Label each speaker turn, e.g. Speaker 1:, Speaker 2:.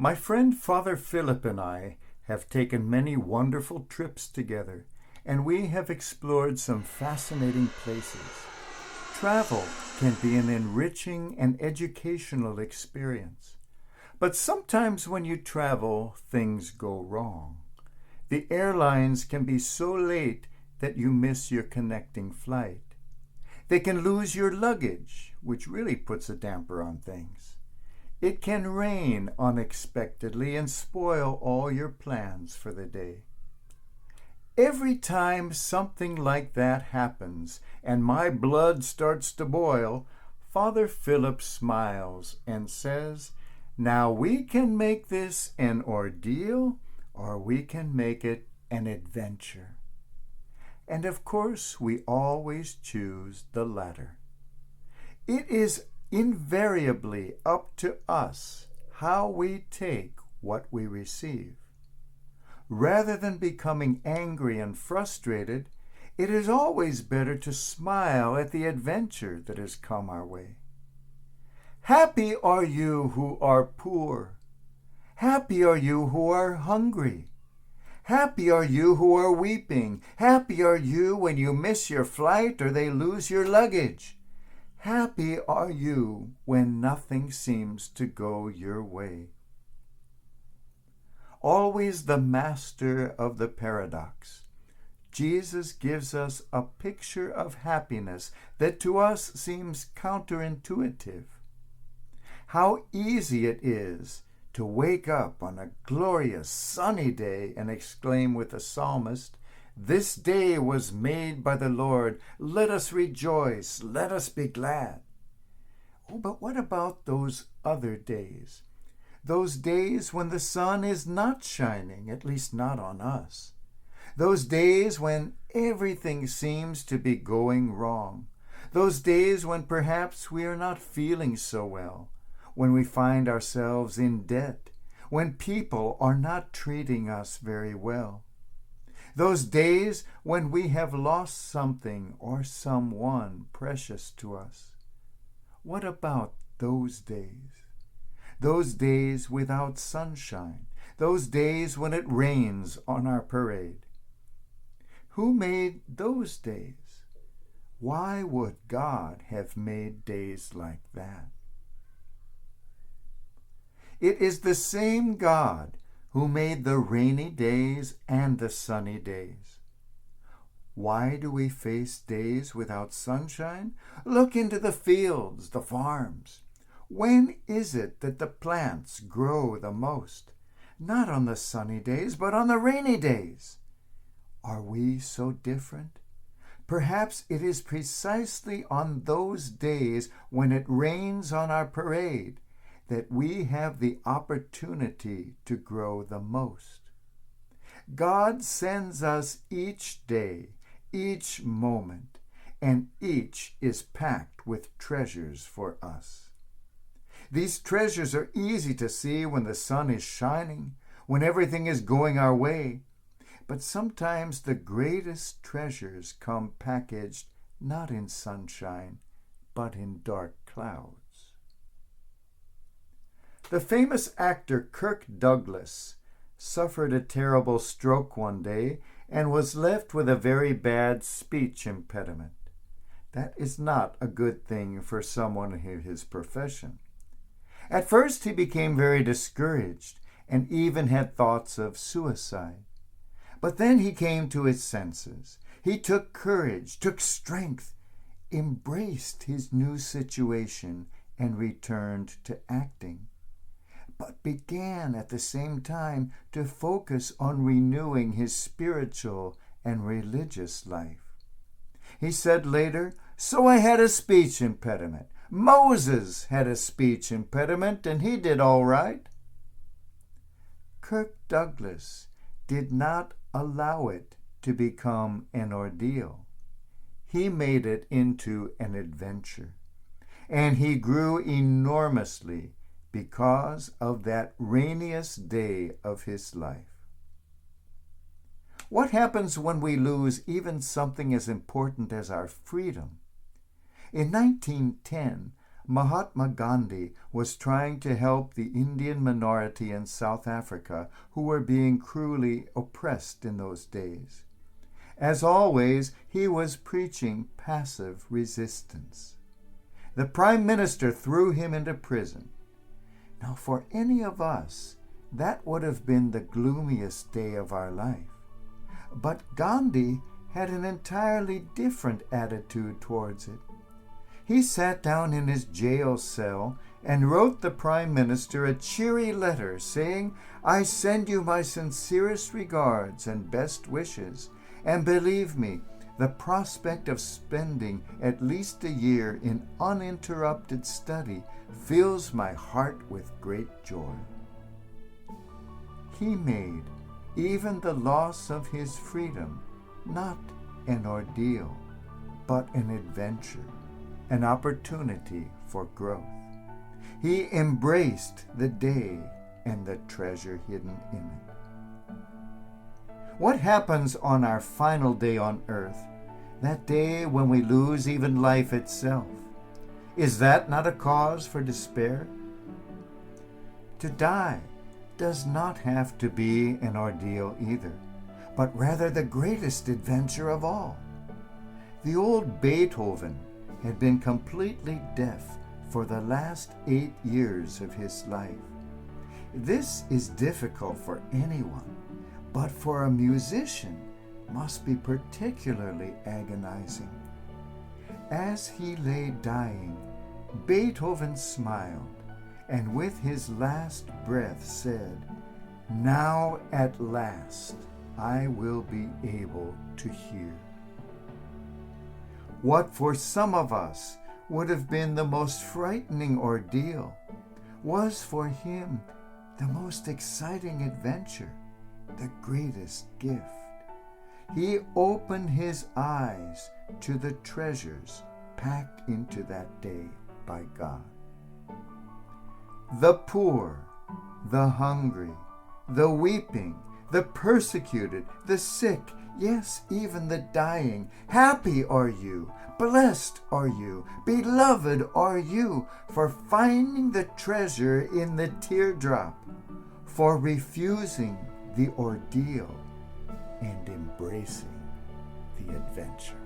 Speaker 1: My friend Father Philip and I have taken many wonderful trips together, and we have explored some fascinating places. Travel can be an enriching and educational experience. But sometimes when you travel, things go wrong. The airlines can be so late that you miss your connecting flight. They can lose your luggage, which really puts a damper on things. It can rain unexpectedly and spoil all your plans for the day. Every time something like that happens and my blood starts to boil, Father Philip smiles and says, "Now we can make this an ordeal or we can make it an adventure." And of course, we always choose the latter. It is invariably up to us how we take what we receive. Rather than becoming angry and frustrated, it is always better to smile at the adventure that has come our way. Happy are you who are poor. Happy are you who are hungry. Happy are you who are weeping. Happy are you when you miss your flight or they lose your luggage. Happy are you when nothing seems to go your way. Always the master of the paradox, Jesus gives us a picture of happiness that to us seems counterintuitive. How easy it is to wake up on a glorious sunny day and exclaim with the psalmist, "This day was made by the Lord. Let us rejoice. Let us be glad." Oh, but what about those other days? Those days when the sun is not shining, at least not on us. Those days when everything seems to be going wrong. Those days when perhaps we are not feeling so well, when we find ourselves in debt, when people are not treating us very well. Those days when we have lost something or someone precious to us. What about those days? Those days without sunshine. Those days when it rains on our parade. Who made those days? Why would God have made days like that? It is the same God who made the rainy days and the sunny days. Why do we face days without sunshine? Look into the fields, the farms. When is it that the plants grow the most? Not on the sunny days, but on the rainy days. Are we so different? Perhaps it is precisely on those days when it rains on our parade that we have the opportunity to grow the most. God sends us each day, each moment, and each is packed with treasures for us. These treasures are easy to see when the sun is shining, when everything is going our way, but sometimes the greatest treasures come packaged not in sunshine, but in dark clouds. The famous actor Kirk Douglas suffered a terrible stroke one day and was left with a very bad speech impediment. That is not a good thing for someone in his profession. At first he became very discouraged and even had thoughts of suicide. But then he came to his senses. He took courage, took strength, embraced his new situation, and returned to acting, but began at the same time to focus on renewing his spiritual and religious life. He said later, "So I had a speech impediment. Moses had a speech impediment, and he did all right." Kirk Douglas did not allow it to become an ordeal. He made it into an adventure, and he grew enormously because of that rainiest day of his life. What happens when we lose even something as important as our freedom? In 1910, Mahatma Gandhi was trying to help the Indian minority in South Africa who were being cruelly oppressed in those days. As always, he was preaching passive resistance. The Prime Minister threw him into prison. Now, for any of us, that would have been the gloomiest day of our life. But Gandhi had an entirely different attitude towards it. He sat down in his jail cell and wrote the Prime Minister a cheery letter saying, "I send you my sincerest regards and best wishes, and believe me, the prospect of spending at least a year in uninterrupted study fills my heart with great joy." He made even the loss of his freedom not an ordeal, but an adventure, an opportunity for growth. He embraced the day and the treasure hidden in it. What happens on our final day on earth, that day when we lose even life itself? Is that not a cause for despair? To die does not have to be an ordeal either, but rather the greatest adventure of all. The old Beethoven had been completely deaf for the last 8 years of his life. This is difficult for anyone, but for a musician must be particularly agonizing. As he lay dying, Beethoven smiled, and with his last breath said, "Now at last I will be able to hear." What for some of us would have been the most frightening ordeal was for him the most exciting adventure, the greatest gift. He opened his eyes to the treasures packed into that day by God. The poor, the hungry, the weeping, the persecuted, the sick, yes, even the dying. Happy are you, blessed are you, beloved are you, for finding the treasure in the teardrop, for refusing the ordeal and embracing the adventure.